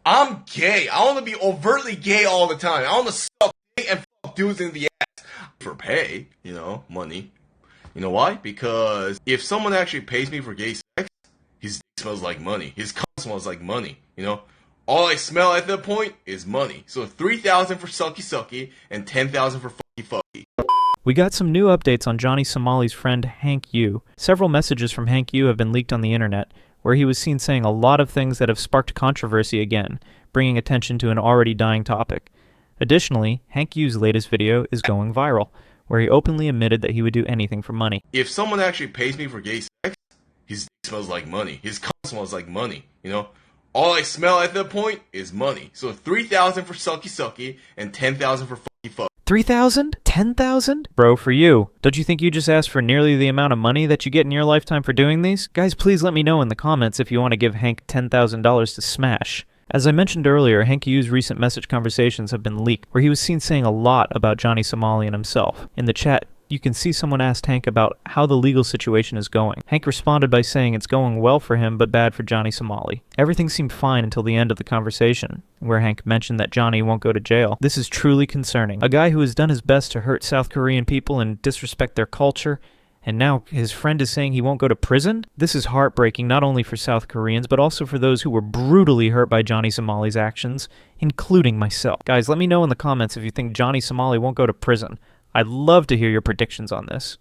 I'm gay. I want to be overtly gay all the time. I want to suck dick and fuck dudes in the ass for pay, money. You know why? Because if someone actually pays me for gay sex, his dick smells like money. His cum smells like money. All I smell at that point is money. So 3,000 for sucky sucky and 10,000 for fucky fucky. We got some new updates on Johnny Somali's friend Hank Yoo. Several messages from Hank Yoo have been leaked on the internet, where he was seen saying a lot of things that have sparked controversy again, bringing attention to an already dying topic. Additionally, Hank Yoo's latest video is going viral, where he openly admitted that he would do anything for money. If someone actually pays me for gay sex, his dick smells like money. His cum smells like money. All I smell at that point is money. So 3,000 for sucky sucky and 10,000 for fucky fuck. 3,000? 10,000? Bro, for you. Don't you think you just asked for nearly the amount of money that you get in your lifetime for doing these? Guys, please let me know in the comments if you want to give Hank $10,000 to smash. As I mentioned earlier, Hank Yoo's recent message conversations have been leaked, where he was seen saying a lot about Johnny Somali and himself. In the chat, you can see someone asked Hank about how the legal situation is going. Hank responded by saying it's going well for him, but bad for Johnny Somali. Everything seemed fine until the end of the conversation, where Hank mentioned that Johnny won't go to jail. This is truly concerning. A guy who has done his best to hurt South Korean people and disrespect their culture, and now his friend is saying he won't go to prison? This is heartbreaking not only for South Koreans, but also for those who were brutally hurt by Johnny Somali's actions, including myself. Guys, let me know in the comments if you think Johnny Somali won't go to prison. I'd love to hear your predictions on this.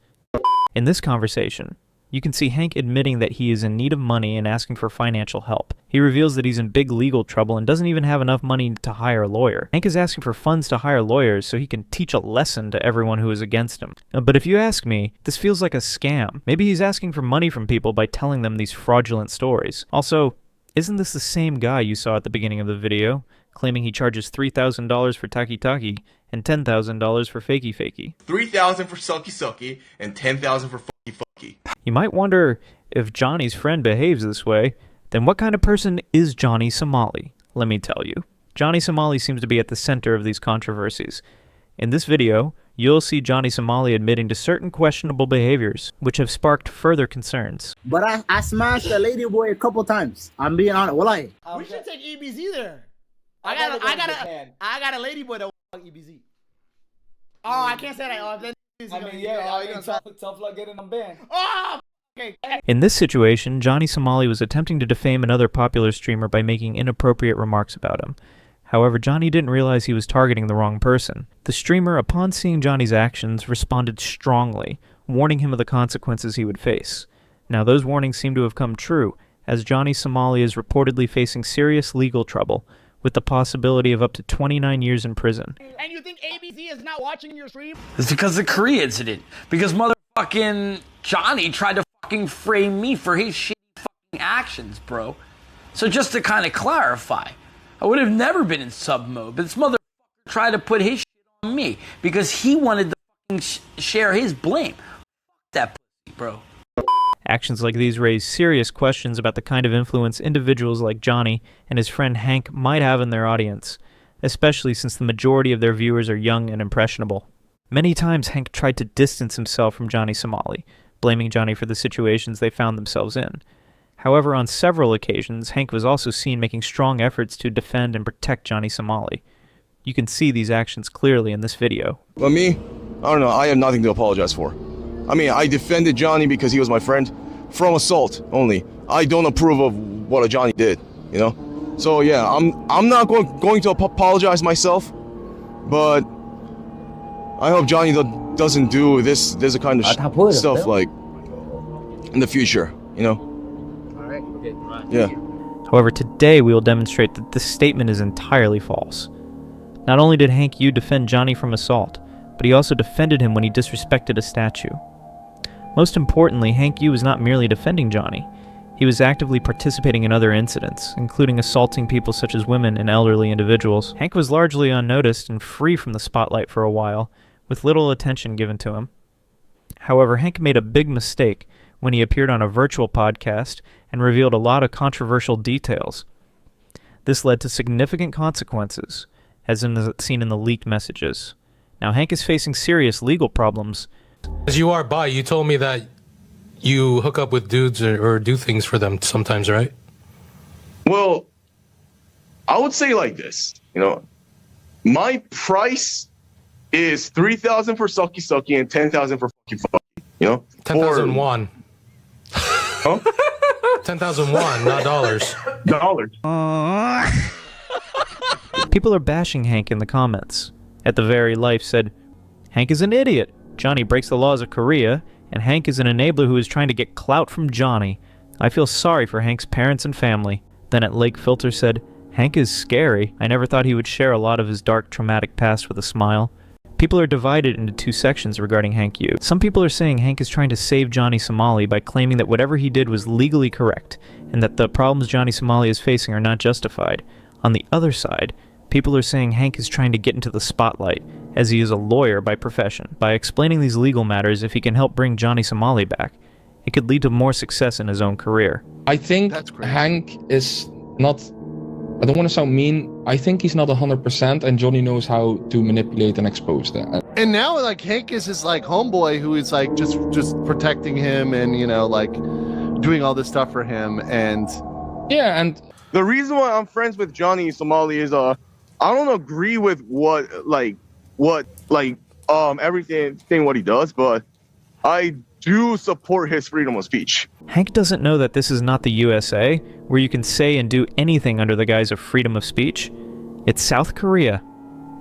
In this conversation, you can see Hank admitting that he is in need of money and asking for financial help. He reveals that he's in big legal trouble and doesn't even have enough money to hire a lawyer. Hank is asking for funds to hire lawyers so he can teach a lesson to everyone who is against him. But if you ask me, this feels like a scam. Maybe he's asking for money from people by telling them these fraudulent stories. Also, isn't this the same guy you saw at the beginning of the video, claiming he charges $3,000 for taki-taki and $10,000 for fakey-fakey? 3,000 for sucky sucky and 10,000 for fucky fucky. You might wonder, if Johnny's friend behaves this way, then what kind of person is Johnny Somali? Let me tell you. Johnny Somali seems to be at the center of these controversies. In this video, you'll see Johnny Somali admitting to certain questionable behaviors, which have sparked further concerns. But I smashed a lady boy a couple times. I'm being honest. Wallahi. We should take EBZ there. I got a lady boy that will fuck EBZ. Oh, I can't say that. Tough luck getting them banned. Oh, okay. In this situation, Johnny Somali was attempting to defame another popular streamer by making inappropriate remarks about him. However, Johnny didn't realize he was targeting the wrong person. The streamer, upon seeing Johnny's actions, responded strongly, warning him of the consequences he would face. Now, those warnings seem to have come true, as Johnny Somali is reportedly facing serious legal trouble, with the possibility of up to 29 years in prison. And you think ABC is not watching your stream? It's because of the Korea incident. Because motherfucking Johnny tried to fucking frame me for his shitty fucking actions, bro. So just to kind of clarify, I would have never been in sub mode, but this motherfucker tried to put his shit on me because he wanted to fucking share his blame. Fuck that pussy, bro. Actions like these raise serious questions about the kind of influence individuals like Johnny and his friend Hank might have in their audience, especially since the majority of their viewers are young and impressionable. Many times Hank tried to distance himself from Johnny Somali, blaming Johnny for the situations they found themselves in. However, on several occasions, Hank was also seen making strong efforts to defend and protect Johnny Somali. You can see these actions clearly in this video. But me, I don't know, I have nothing to apologize for. I mean, I defended Johnny because he was my friend from assault only. I don't approve of what a Johnny did, So yeah, I'm not going to apologize myself, but I hope Johnny doesn't do this kind of stuff like in the future, Alright, okay. Yeah. However, today we will demonstrate that this statement is entirely false. Not only did Hank Yoo defend Johnny from assault, but he also defended him when he disrespected a statue. Most importantly, Hank Yoo was not merely defending Johnny. He was actively participating in other incidents, including assaulting people such as women and elderly individuals. Hank was largely unnoticed and free from the spotlight for a while, with little attention given to him. However, Hank made a big mistake when he appeared on a virtual podcast and revealed a lot of controversial details. This led to significant consequences, as seen in the leaked messages. Now, Hank is facing serious legal problems. As you are bi, you told me that you hook up with dudes or do things for them sometimes, right? Well, I would say like this, my price is 3,000 for sucky sucky and 10,000 for fucky, 10,001. Huh? 10,001, not dollars. Dollars. People are bashing Hank in the comments. At the Very Life said, Hank is an idiot. Johnny breaks the laws of Korea, and Hank is an enabler who is trying to get clout from Johnny. I feel sorry for Hank's parents and family. Then at Lake Filter said, Hank is scary. I never thought he would share a lot of his dark, traumatic past with a smile. People are divided into two sections regarding Hank Yoo. Some people are saying Hank is trying to save Johnny Somali by claiming that whatever he did was legally correct, and that the problems Johnny Somali is facing are not justified. On the other side, people are saying Hank is trying to get into the spotlight, as he is a lawyer by profession. By explaining these legal matters, if he can help bring Johnny Somali back, it could lead to more success in his own career. I think Hank is not, I don't want to sound mean, I think he's not 100%, and Johnny knows how to manipulate and expose that. And now, like, Hank is his, like, homeboy who is, like, just protecting him and, like, doing all this stuff for him, and... Yeah, and... The reason why I'm friends with Johnny Somali is, I don't agree with everything what he does, but I do support his freedom of speech. Hank doesn't know that this is not the USA, where you can say and do anything under the guise of freedom of speech. It's South Korea.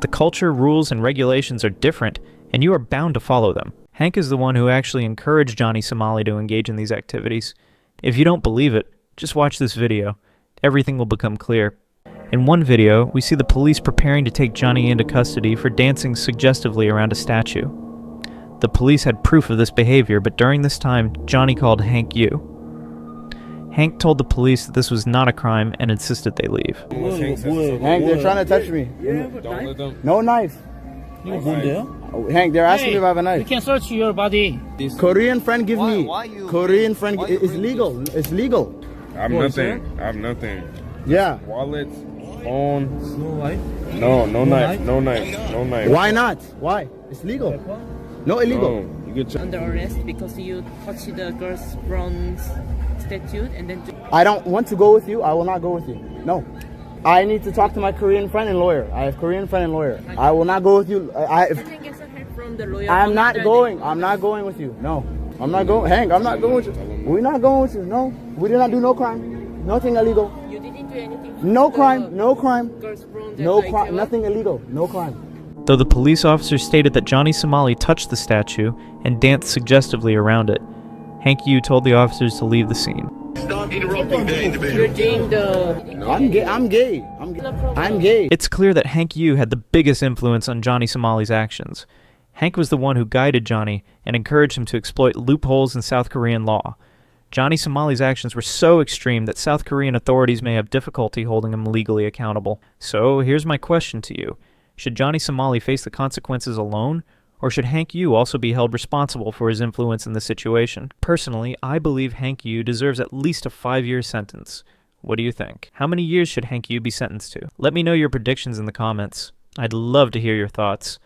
The culture, rules, and regulations are different, and you are bound to follow them. Hank is the one who actually encouraged Johnny Somali to engage in these activities. If you don't believe it, just watch this video. Everything will become clear. In one video, we see the police preparing to take Johnny into custody for dancing suggestively around a statue. The police had proof of this behavior, but during this time, Johnny called Hank Yoo. Hank told the police that this was not a crime and insisted they leave. Hank, they're trying to touch me. No knife. Hank, they're asking me if I have a knife. You can search your body. Korean friend give me. Korean friend, it's legal. It's legal. I have nothing. I have nothing. Yeah. Wallets, phone. No knife. No knife. Why not? Why? It's legal. No illegal. No, you get Under arrest because you touched the girl's bronze statue and then... I don't want to go with you. I will not go with you. No. I need to talk to my Korean friend and lawyer. I have Korean friend and lawyer. I will not go with you. I'm not going. I'm not going with you. No. I'm not going. Hank, I'm not going with you. We're not going with you. No. We did not do no crime. Nothing illegal. You didn't do anything. No crime. No crime. No crime. Nothing illegal. No crime. Though the police officer stated that Johnny Somali touched the statue and danced suggestively around it, Hank Yoo told the officers to leave the scene. Stop interrupting the individual. You're doing the... I'm gay. I'm gay. I'm gay. It's clear that Hank Yoo had the biggest influence on Johnny Somali's actions. Hank was the one who guided Johnny and encouraged him to exploit loopholes in South Korean law. Johnny Somali's actions were so extreme that South Korean authorities may have difficulty holding him legally accountable. So here's my question to you. Should Johnny Somali face the consequences alone, or should Hank Yoo also be held responsible for his influence in the situation? Personally, I believe Hank Yoo deserves at least a 5-year sentence. What do you think? How many years should Hank Yoo be sentenced to? Let me know your predictions in the comments. I'd love to hear your thoughts.